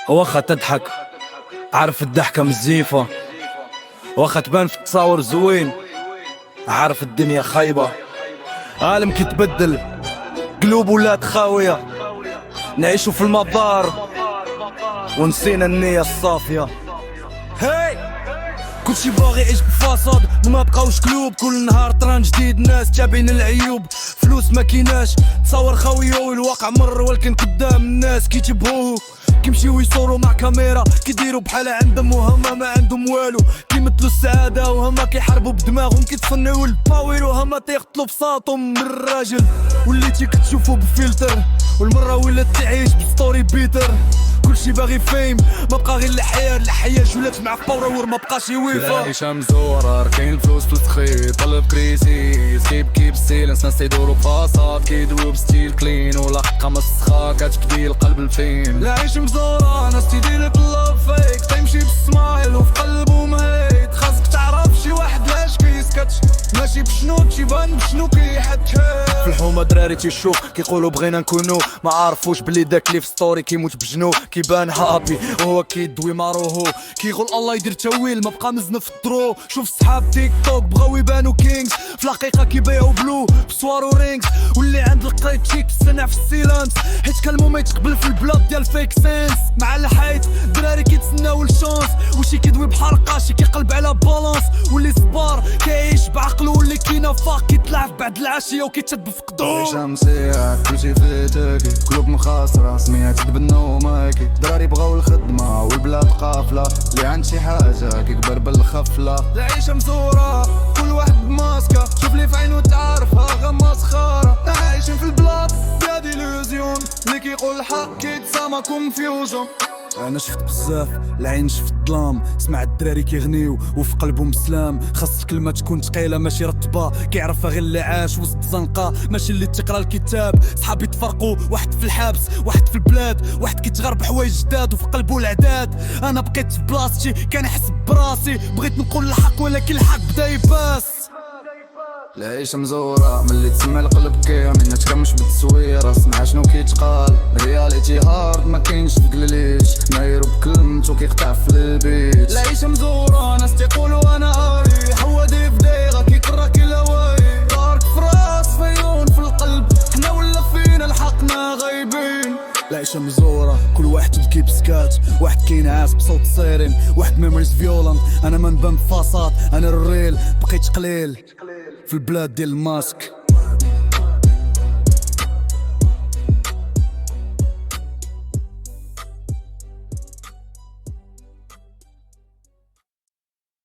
واخا تضحك عارف الضحكة مزيفة، واخا تبان في التصاور زوين عارف الدنيا خايبة. عالم كيتبدل قلوب ولات خاوية، نعيشو في المطار ونسينا النية الصافية. هاي كلشي باغي يعيش بفاصاد وما بقاوش قلوب، كل نهار طران جديد ناس تابعين العيوب، فلوس ما كيناش تصور خاوية والواقع مر ولكن قدام الناس كيتبهوه، كيمشيو يصوروا مع كاميرا كيديروا بحال عندهم وهما ما عندهم والو، كيمثلوا السعادة وهما كيحاربوا بدماغهم، كيتصنعوا الباور وهما تيقتلوا بساطهم من الراجل، وليتي كتشوفو بفلتر والمرة ولات تعيش بستوري بيتر، كلشي باغي فيم ما بقى غير الحياة جولات مع باور ما بقاش يويفا. العيشة مزورة كاين الفلوس في التخيط طلب كريسيس كيب سيلنس ناس يدورو بفاصات كيدويو بستيل كلين ولا حقا مسخا كتكدي القلب الفين. العيش مزورة ناس تيديرلك اللوف فيك تيمشي بالسمايل وفي قلبهم هيت، خاصك تعرف شي واحد لاش كيسكتش ماشي بشنو تيبان بشنو كيحكي. في الحومة دراري تيشوف كيقولوا بغينا نكونو ما عارفوش بلي داك اللي في ستوري كيموت بجنو، كيبان هابي وهو كيدوي مع روحو، كيقول الله يدير تاويل ما بقى مزنا في الدرو. شوف صحاب تيك توك بغاو يبانو كينغز في الحقيقة كيبيعو بلو بصوارو رينكس، واللي عند القريت شيك تستنى في السيلانس حيت كلمو ما يتقبل في البلاد ديال فيك سينس. مع الحيط دراري كيتسناو الشونس وشي كيدوي بحرقة شي كيقلب على بالانس، واللي صبار كيعيش بعقلو واللي كينا فاق كيطلع في بعد العشية وكيتشد بفقدو. شمسية كلشي في تاكي قلوب مخاسرة سميات تبنو ماكي، دراري بغاو الخدمة والبلاد قافلة اللي عند شي حاجة كيكبر بالخفلة. العيشة مزورة كل واحد بماسكة شوف لي في عينو تعرفها غا مسخرة، عايشين في البلاد بلا ديلوزيون اللي كيقول الحق كيتسامى كونفيوجن. انا شفت بزاف العين شفت الظلام، سمع الدراري كيغنيو وفي قلبهم سلام، خاص الكلمة تكون ثقيلة ماشي رطبة كيعرفها غير اللي عاش وسط الزنقة ماشي اللي تقرا الكتاب. صحابي تفرقوا واحد في الحبس واحد في البلاد، واحد كيتغرب حوايج جداد وفي قلبه العداد، انا بقيت في بلاصتي كنحس براسي بغيت نقول الحق ولكن الحق بدا يباس. العيشة مزورة ملي تسمع القلب كامل نتكمش بالتصويرة سمع شنو كيتقال، رياليتي هارد ما كاينش تقلليش نايرو بكلمتو كيقطع في البيت. العيشة مزورة ناس تيقولوا انا اري حوادي في دايرة كيكرا كلا واي، دارك فراس فيون في القلب حنا ولا فينا الحقنا غايبين. العيشة مزورة كل واحد تبكي بسكات، واحد كينعس بصوت سيرين، واحد ميموريز فيولن، انا ما نبان بفاصات انا الريل بقيت قليل في البلاد ديال الماسك.